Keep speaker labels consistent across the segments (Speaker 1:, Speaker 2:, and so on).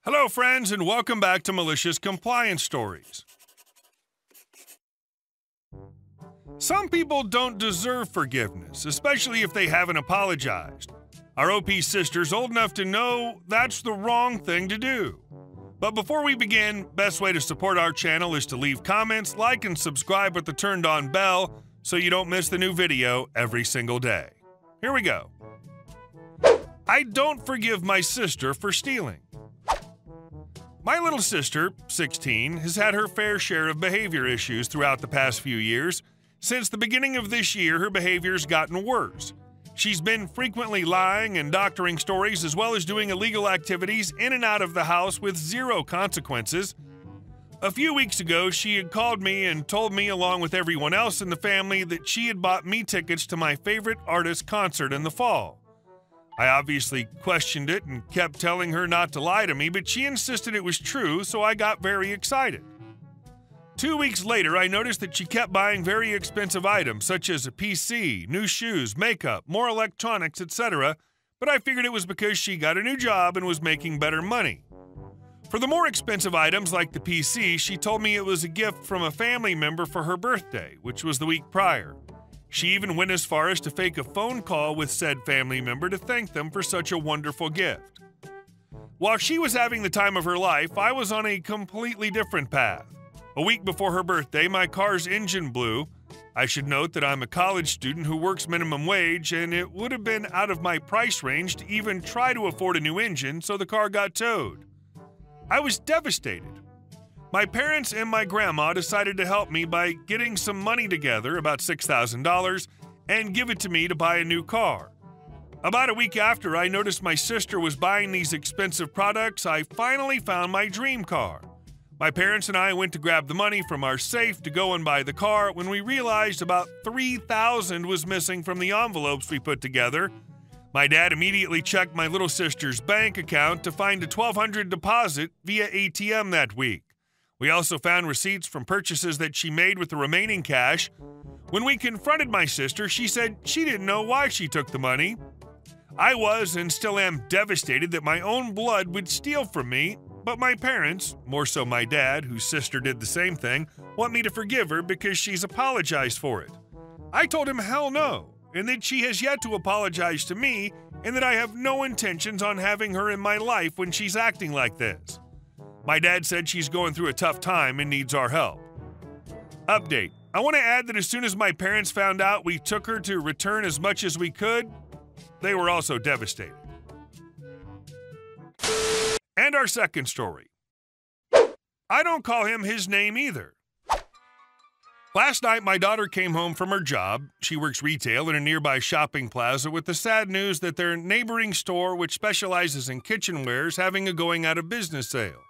Speaker 1: Hello, friends, and welcome back to Malicious Compliance Stories. Some people don't deserve forgiveness, especially if they haven't apologized. Our OP sister's old enough to know that's the wrong thing to do. But before we begin, best way to support our channel is to leave comments, like, and subscribe with the turned-on bell so you don't miss the new video every single day. Here we go. I don't forgive my sister for stealing. My little sister, 16, has had her fair share of behavior issues throughout the past few years. Since the beginning of this year, her behavior's gotten worse. She's been frequently lying and doctoring stories, as well as doing illegal activities in and out of the house with zero consequences. A few weeks ago, she had called me and told me, along with everyone else in the family, that she had bought me tickets to my favorite artist's concert in the fall. I obviously questioned it and kept telling her not to lie to me, but she insisted it was true, so I got very excited. 2 weeks later, I noticed that she kept buying very expensive items, such as a PC, new shoes, makeup, more electronics, etc., but I figured it was because she got a new job and was making better money. For the more expensive items, like the PC, she told me it was a gift from a family member for her birthday, which was the week prior. She even went as far as to fake a phone call with said family member to thank them for such a wonderful gift. While she was having the time of her life, I was on a completely different path. A week before her birthday, my car's engine blew. I should note that I'm a college student who works minimum wage, and it would have been out of my price range to even try to afford a new engine, so the car got towed. I was devastated. My parents and my grandma decided to help me by getting some money together, about $6,000, and give it to me to buy a new car. About a week after I noticed my sister was buying these expensive products, I finally found my dream car. My parents and I went to grab the money from our safe to go and buy the car when we realized about $3,000 was missing from the envelopes we put together. My dad immediately checked my little sister's bank account to find a $1,200 deposit via ATM that week. We also found receipts from purchases that she made with the remaining cash. When we confronted my sister, she said she didn't know why she took the money. I was and still am devastated that my own blood would steal from me, but my parents, more so my dad, whose sister did the same thing, want me to forgive her because she's apologized for it. I told him hell no, and that she has yet to apologize to me, and that I have no intentions on having her in my life when she's acting like this. My dad said she's going through a tough time and needs our help. Update. I want to add that as soon as my parents found out we took her to return as much as we could, they were also devastated. And our second story. I don't call him his name either. Last night, my daughter came home from her job. She works retail in a nearby shopping plaza with the sad news that their neighboring store, which specializes in kitchenware, is having a going out of business sale.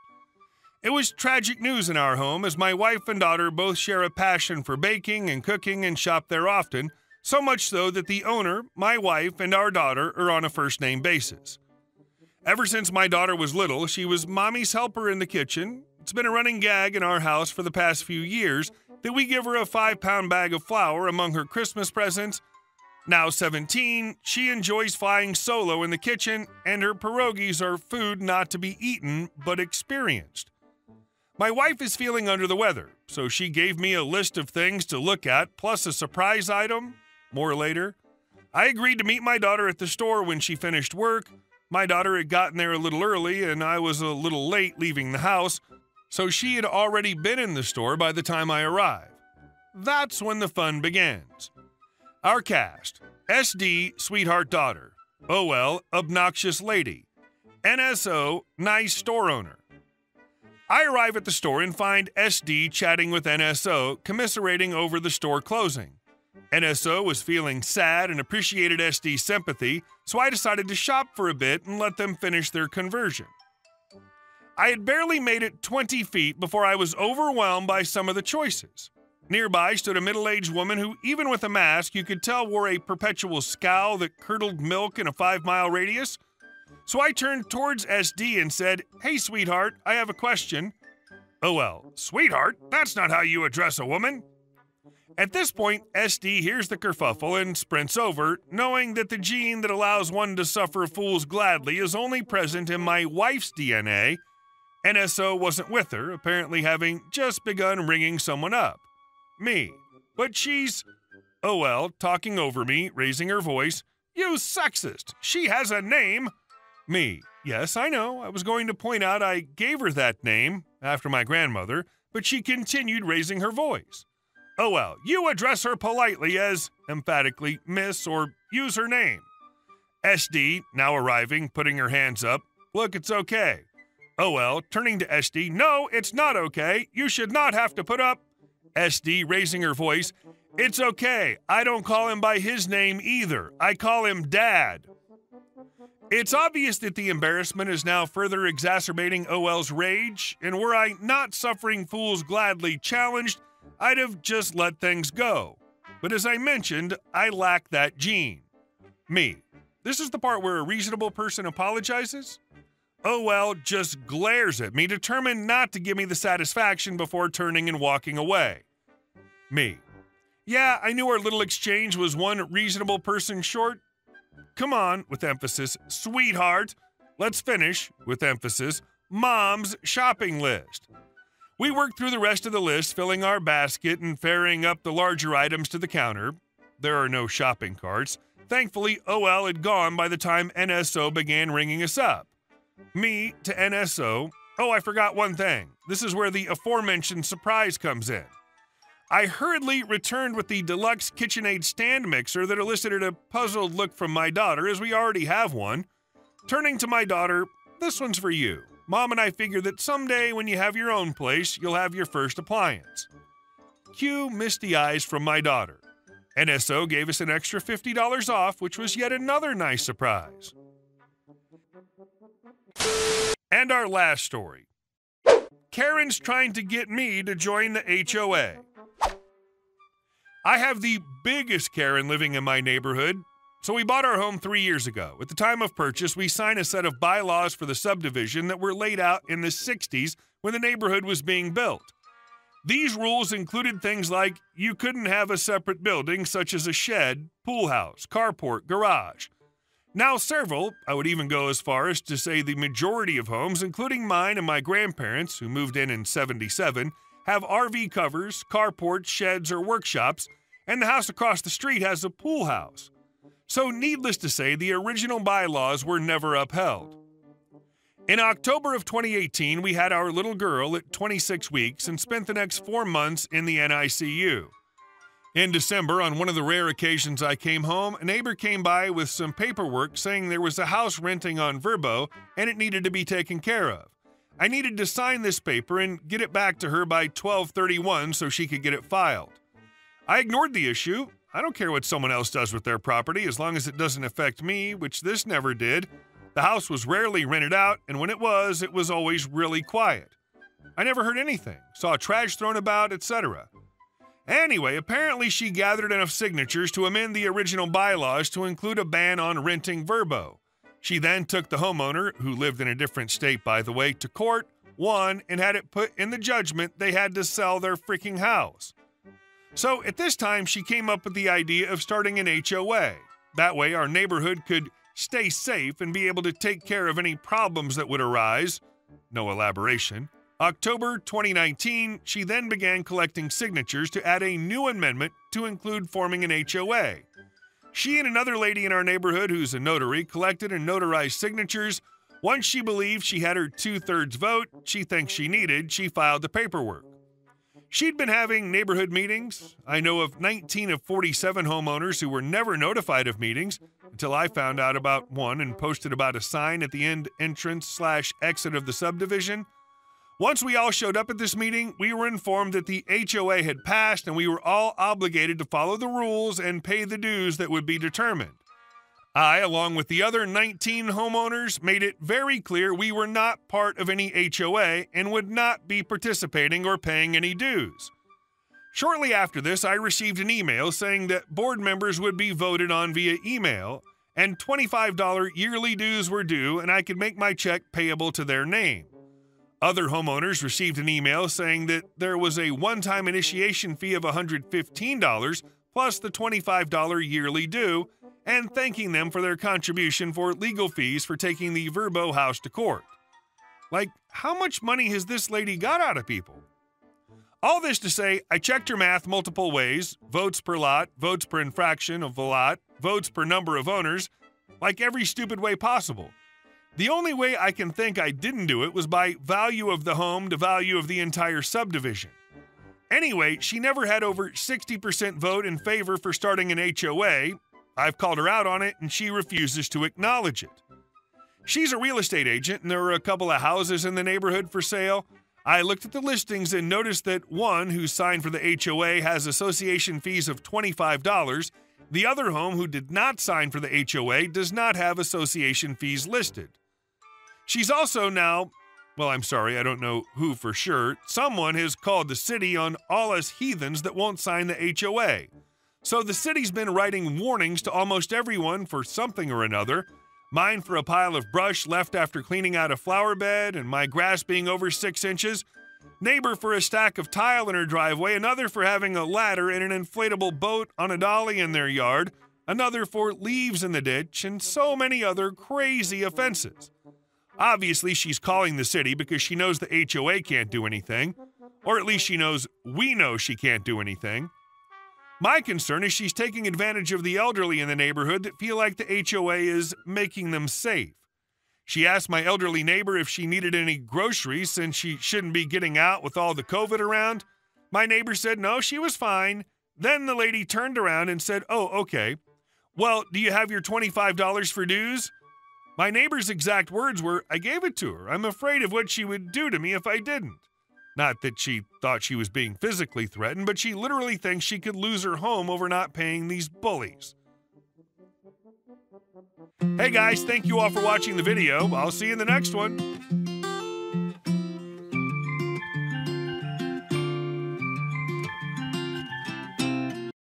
Speaker 1: It was tragic news in our home, as my wife and daughter both share a passion for baking and cooking and shop there often, so much so that the owner, my wife, and our daughter are on a first-name basis. Ever since my daughter was little, she was mommy's helper in the kitchen. It's been a running gag in our house for the past few years that we give her a 5-pound bag of flour among her Christmas presents. Now 17, she enjoys flying solo in the kitchen, and her pierogies are food not to be eaten, but experienced. My wife is feeling under the weather, so she gave me a list of things to look at, plus a surprise item. More later. I agreed to meet my daughter at the store when she finished work. My daughter had gotten there a little early, and I was a little late leaving the house, so she had already been in the store by the time I arrived. That's when the fun begins. Our cast: SD, sweetheart daughter; OL, obnoxious lady; NSO, nice store owner. I arrive at the store and find SD chatting with NSO, commiserating over the store closing. NSO was feeling sad and appreciated SD's sympathy, so I decided to shop for a bit and let them finish their conversion. I had barely made it 20 feet before I was overwhelmed by some of the choices. Nearby stood a middle-aged woman who, even with a mask, you could tell wore a perpetual scowl that curdled milk in a 5-mile radius. So I turned towards SD and said, "Hey, sweetheart, I have a question." "Oh, well, sweetheart, that's not how you address a woman." At this point, SD hears the kerfuffle and sprints over, knowing that the gene that allows one to suffer fools gladly is only present in my wife's DNA, NSO wasn't with her, apparently having just begun ringing someone up. Me. But she's, talking over me, raising her voice. You sexist! She has a name! Me. Yes, I know. I was going to point out I gave her that name, after my grandmother, but she continued raising her voice. You address her politely as, emphatically, Miss, or use her name. SD, now arriving, putting her hands up. Look, it's okay. Turning to SD. No, it's not okay. You should not have to put up. SD, raising her voice. It's okay. I don't call him by his name either. I call him Dad. It's obvious that the embarrassment is now further exacerbating OL's rage, and were I not suffering fools gladly challenged, I'd have just let things go. But as I mentioned, I lack that gene. Me. This is the part where a reasonable person apologizes? OL just glares at me, determined not to give me the satisfaction before turning and walking away. Me. Yeah, I knew our little exchange was one reasonable person short. Come on, with emphasis, sweetheart. Let's finish, with emphasis, Mom's shopping list. We worked through the rest of the list, filling our basket and ferrying up the larger items to the counter. There are no shopping carts. Thankfully, OL had gone by the time NSO began ringing us up. Me to NSO. Oh, I forgot one thing. This is where the aforementioned surprise comes in. I hurriedly returned with the deluxe KitchenAid stand mixer that elicited a puzzled look from my daughter, as we already have one. Turning to my daughter, this one's for you. Mom and I figure that someday when you have your own place, you'll have your first appliance. Cue misty eyes from my daughter. NSO gave us an extra $50 off, which was yet another nice surprise. And our last story. Karen's trying to get me to join the HOA. I have the biggest Karen living in my neighborhood, so we bought our home 3 years ago. At the time of purchase, we signed a set of bylaws for the subdivision that were laid out in the 60s when the neighborhood was being built. These rules included things like you couldn't have a separate building such as a shed, pool house, carport, garage. Now several, I would even go as far as to say the majority of homes, including mine and my grandparents, who moved in '77, have RV covers, carports, sheds, or workshops, and the house across the street has a pool house. So needless to say, the original bylaws were never upheld. In October of 2018, we had our little girl at 26 weeks and spent the next 4 months in the NICU. In December, on one of the rare occasions I came home, a neighbor came by with some paperwork saying there was a house renting on Vrbo and it needed to be taken care of. I needed to sign this paper and get it back to her by 12/31 so she could get it filed. I ignored the issue. I don't care what someone else does with their property as long as it doesn't affect me, which this never did. The house was rarely rented out, and when it was always really quiet. I never heard anything, saw trash thrown about, etc. Anyway, apparently she gathered enough signatures to amend the original bylaws to include a ban on renting Vrbo. She then took the homeowner, who lived in a different state by the way, to court, won, and had it put in the judgment they had to sell their freaking house. So at this time, she came up with the idea of starting an HOA. That way our neighborhood could stay safe and be able to take care of any problems that would arise. No elaboration. October 2019, she then began collecting signatures to add a new amendment to include forming an HOA. She and another lady in our neighborhood who's a notary collected and notarized signatures. Once she believed she had her 2/3 vote she thinks she needed, she filed the paperwork. She'd been having neighborhood meetings. I know of 19 of 47 homeowners who were never notified of meetings until I found out about one and posted about a sign at the entrance/exit of the subdivision. Once we all showed up at this meeting, we were informed that the HOA had passed and we were all obligated to follow the rules and pay the dues that would be determined. I, along with the other 19 homeowners, made it very clear we were not part of any HOA and would not be participating or paying any dues. Shortly after this, I received an email saying that board members would be voted on via email and $25 yearly dues were due and I could make my check payable to their name. Other homeowners received an email saying that there was a one-time initiation fee of $115 plus the $25 yearly due, and thanking them for their contribution for legal fees for taking the Vrbo house to court. Like, how much money has this lady got out of people? All this to say, I checked her math multiple ways: votes per lot, votes per infraction of a lot, votes per number of owners, like every stupid way possible. The only way I can think I didn't do it was by value of the home to value of the entire subdivision. Anyway, she never had over 60% vote in favor for starting an HOA. I've called her out on it, and she refuses to acknowledge it. She's a real estate agent, and there are a couple of houses in the neighborhood for sale. I looked at the listings and noticed that one who signed for the HOA has association fees of $25. The other home, who did not sign for the HOA, does not have association fees listed. She's also now, well, I'm sorry, I don't know who for sure, someone has called the city on all us heathens that won't sign the HOA. So the city's been writing warnings to almost everyone for something or another. Mine for a pile of brush left after cleaning out a flower bed and my grass being over 6 inches. Neighbor for a stack of tile in her driveway. Another for having a ladder and an inflatable boat on a dolly in their yard. Another for leaves in the ditch, and so many other crazy offenses. Obviously, she's calling the city because she knows the HOA can't do anything. Or at least she knows we know she can't do anything. My concern is she's taking advantage of the elderly in the neighborhood that feel like the HOA is making them safe. She asked my elderly neighbor if she needed any groceries since she shouldn't be getting out with all the COVID around. My neighbor said no, she was fine. Then the lady turned around and said, "Oh, okay. Well, do you have your $25 for dues?" My neighbor's exact words were, "I gave it to her. I'm afraid of what she would do to me if I didn't." Not that she thought she was being physically threatened, but she literally thinks she could lose her home over not paying these bullies. Hey guys, thank you all for watching the video. I'll see you in the next one.